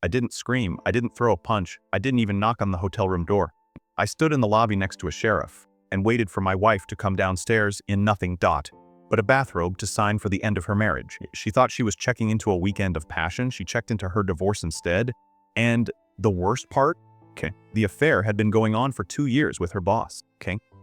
I didn't scream, I didn't throw a punch, I didn't even knock on the hotel room door. I stood in the lobby next to a sheriff and waited for my wife to come downstairs in nothing but a bathrobe to sign for the end of her marriage. She thought she was checking into a weekend of passion. She checked into her divorce instead. And the worst part? The affair had been going on for 2 years with her boss.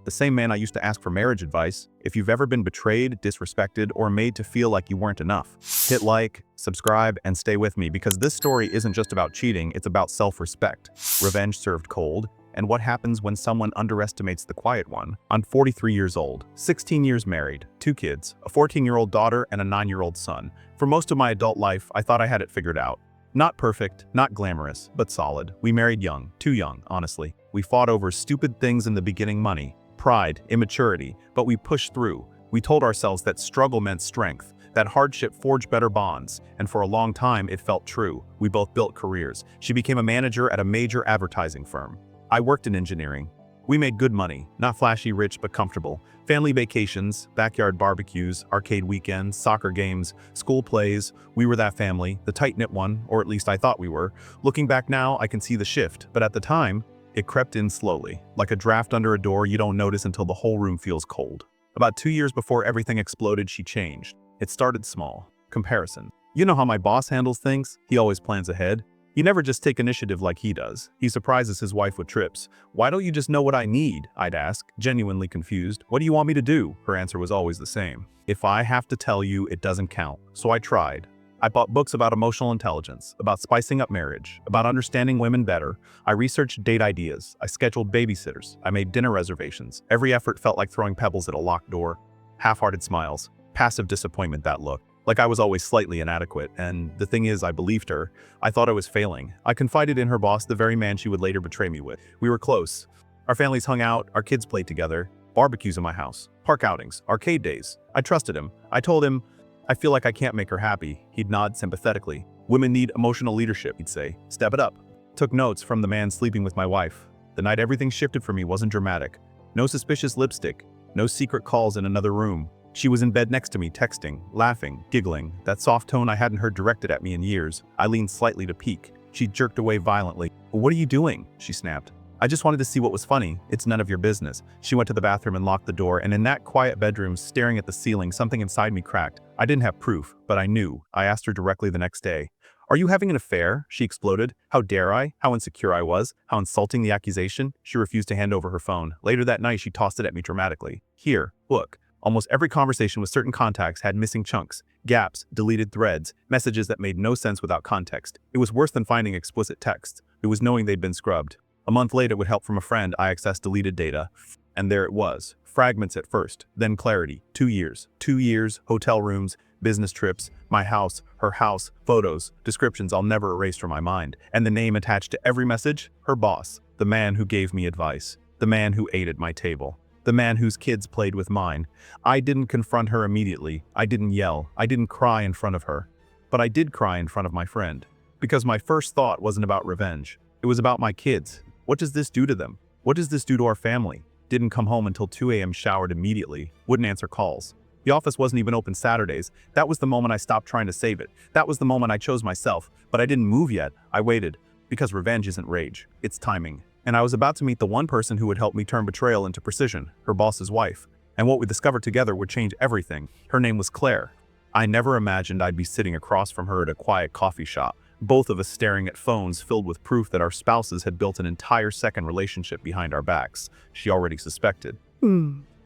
The same man I used to ask for marriage advice. If you've ever been betrayed, disrespected, or made to feel like you weren't enough, hit like, subscribe, and stay with me because this story isn't just about cheating, it's about self-respect, revenge served cold, and what happens when someone underestimates the quiet one. I'm 43 years old, 16 years married, 2 kids, a 14-year-old daughter and a 9-year-old son. For most of my adult life, I thought I had it figured out. Not perfect, not glamorous, but solid. We married young, too young, honestly. We fought over stupid things in the beginning: money, pride, immaturity, but we pushed through. We told ourselves that struggle meant strength, that hardship forged better bonds, and for a long time it felt true. We both built careers. She became a manager at a major advertising firm. I worked in engineering. We made good money, not flashy rich but comfortable. Family vacations, backyard barbecues, arcade weekends, soccer games, school plays. We were that family, the tight-knit one, or at least I thought we were. Looking back now, I can see the shift, but at the time, it crept in slowly, like a draft under a door you don't notice until the whole room feels cold. About 2 years before everything exploded, she changed. It started small. Comparison. You know how my boss handles things? He always plans ahead. You never just take initiative like he does. He surprises his wife with trips. "Why don't you just know what I need?" I'd ask, genuinely confused. "What do you want me to do?" Her answer was always the same. "If I have to tell you, it doesn't count." So I tried. I bought books about emotional intelligence, about spicing up marriage, about understanding women better. I researched date ideas. I scheduled babysitters. I made dinner reservations. Every effort felt like throwing pebbles at a locked door. Half-hearted smiles. Passive disappointment, that look. Like I was always slightly inadequate, and the thing is, I believed her. I thought I was failing. I confided in her boss, the very man she would later betray me with. We were close. Our families hung out, our kids played together, barbecues in my house, park outings, arcade days. I trusted him. I told him, "I feel like I can't make her happy." He'd nod sympathetically. "Women need emotional leadership," he'd say. "Step it up." Took notes from the man sleeping with my wife. The night everything shifted for me wasn't dramatic. No suspicious lipstick, no secret calls in another room. She was in bed next to me, texting, laughing, giggling, that soft tone I hadn't heard directed at me in years. I leaned slightly to peek. She jerked away violently. "What are you doing?" she snapped. "I just wanted to see what was funny." "It's none of your business." She went to the bathroom and locked the door, and in that quiet bedroom, staring at the ceiling, something inside me cracked. I didn't have proof, but I knew. I asked her directly the next day. "Are you having an affair?" She exploded. How dare I? How insecure I was. How insulting the accusation. She refused to hand over her phone. Later that night, she tossed it at me dramatically. "Here, look." Almost every conversation with certain contacts had missing chunks, gaps, deleted threads, messages that made no sense without context. It was worse than finding explicit texts. It was knowing they'd been scrubbed. A month later, with help from a friend, I accessed deleted data. And there it was. Fragments at first, then clarity. 2 years. 2 years, hotel rooms, business trips, my house, her house, photos, descriptions I'll never erase from my mind. And the name attached to every message? Her boss. The man who gave me advice. The man who ate at my table. The man whose kids played with mine. I didn't confront her immediately. I didn't yell. I didn't cry in front of her. But I did cry in front of my friend. Because my first thought wasn't about revenge. It was about my kids. What does this do to them? What does this do to our family? Didn't come home until 2 a.m. showered immediately. Wouldn't answer calls. The office wasn't even open Saturdays. That was the moment I stopped trying to save it. That was the moment I chose myself. But I didn't move yet. I waited. Because revenge isn't rage. It's timing. And I was about to meet the one person who would help me turn betrayal into precision, her boss's wife. And what we discovered together would change everything. Her name was Claire. I never imagined I'd be sitting across from her at a quiet coffee shop, both of us staring at phones filled with proof that our spouses had built an entire second relationship behind our backs. She already suspected.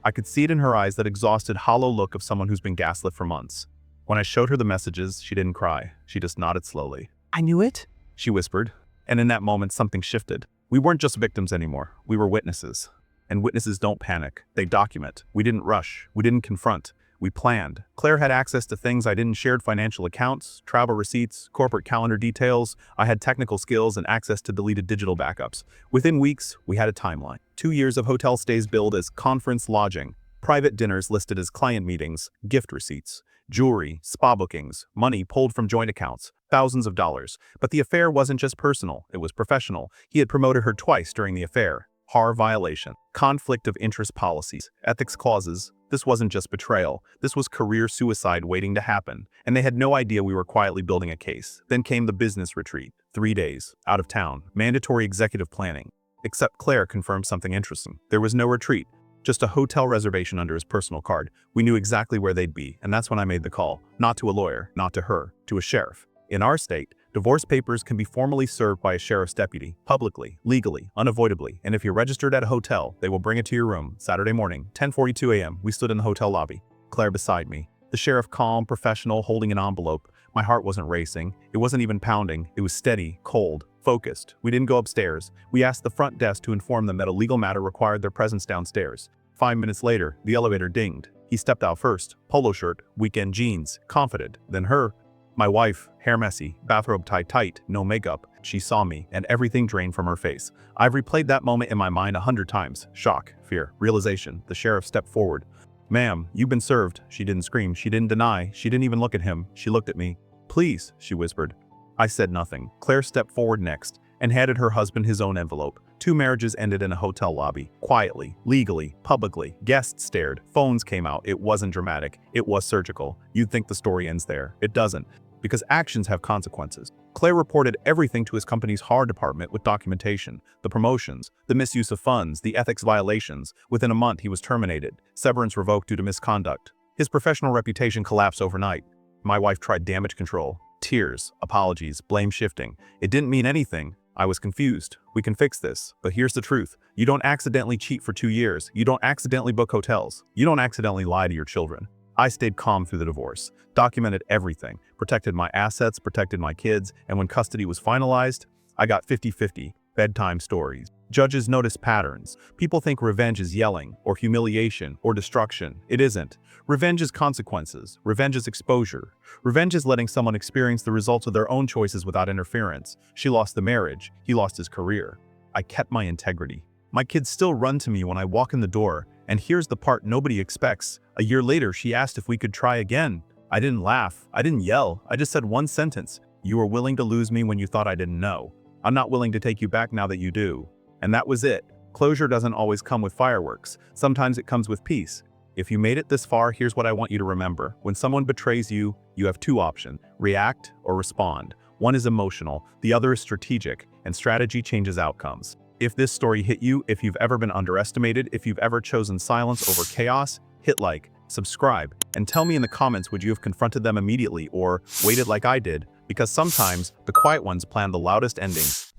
I could see it in her eyes, that exhausted, hollow look of someone who's been gaslit for months. When I showed her the messages, she didn't cry. She just nodded slowly. "I knew it," she whispered. And in that moment, something shifted. We weren't just victims anymore. We were witnesses. And witnesses don't panic. They document. We didn't rush. We didn't confront. We planned. Claire had access to things I didn't: shared financial accounts, travel receipts, corporate calendar details. I had technical skills and access to deleted digital backups. Within weeks, we had a timeline. 2 years of hotel stays billed as conference lodging, private dinners listed as client meetings, gift receipts, jewelry, spa bookings, money pulled from joint accounts, thousands of dollars. But the affair wasn't just personal, it was professional. He had promoted her twice during the affair. HAR violation, conflict of interest policies, ethics clauses. This wasn't just betrayal. This was career suicide waiting to happen. And they had no idea we were quietly building a case. Then came the business retreat. 3 days, out of town, mandatory executive planning. Except Claire confirmed something interesting. There was no retreat, just a hotel reservation under his personal card. We knew exactly where they'd be, and that's when I made the call. Not to a lawyer, not to her, to a sheriff. In our state, divorce papers can be formally served by a sheriff's deputy, publicly, legally, unavoidably, and if you're registered at a hotel, they will bring it to your room. Saturday morning, 10:42 a.m., we stood in the hotel lobby. Claire beside me. The sheriff calm, professional, holding an envelope. My heart wasn't racing. It wasn't even pounding. It was steady, cold, focused. We didn't go upstairs. We asked the front desk to inform them that a legal matter required their presence downstairs. 5 minutes later, the elevator dinged. He stepped out first, polo shirt, weekend jeans, confident. Then her. My wife, hair messy, bathrobe tied tight, no makeup. She saw me, and everything drained from her face. I've replayed that moment in my mind 100 times. Shock, fear, realization. The sheriff stepped forward. "Ma'am, you've been served." She didn't scream. She didn't deny. She didn't even look at him. She looked at me. "Please," she whispered. I said nothing. Claire stepped forward next and handed her husband his own envelope. 2 marriages ended in a hotel lobby. Quietly, legally, publicly. Guests stared. Phones came out. It wasn't dramatic. It was surgical. You'd think the story ends there. It doesn't. Because actions have consequences. Claire reported everything to his company's HAR department with documentation, the promotions, the misuse of funds, the ethics violations. Within a month, he was terminated, severance revoked due to misconduct. His professional reputation collapsed overnight. My wife tried damage control, tears, apologies, blame shifting. It didn't mean anything. I was confused. We can fix this, but here's the truth. You don't accidentally cheat for 2 years. You don't accidentally book hotels. You don't accidentally lie to your children. I stayed calm through the divorce, documented everything, protected my assets, protected my kids, and when custody was finalized, I got 50-50, bedtime stories. Judges notice patterns. People think revenge is yelling, or humiliation, or destruction. It isn't. Revenge is consequences. Revenge is exposure. Revenge is letting someone experience the results of their own choices without interference. She lost the marriage. He lost his career. I kept my integrity. My kids still run to me when I walk in the door, and here's the part nobody expects. A year later, she asked if we could try again. I didn't laugh. I didn't yell. I just said one sentence. "You were willing to lose me when you thought I didn't know. I'm not willing to take you back now that you do." And that was it. Closure doesn't always come with fireworks. Sometimes it comes with peace. If you made it this far, here's what I want you to remember. When someone betrays you, you have 2 options: react or respond. One is emotional, the other is strategic, and strategy changes outcomes. If this story hit you, if you've ever been underestimated, if you've ever chosen silence over chaos, hit like, subscribe, and tell me in the comments, would you have confronted them immediately or waited like I did? Because sometimes the quiet ones plan the loudest endings.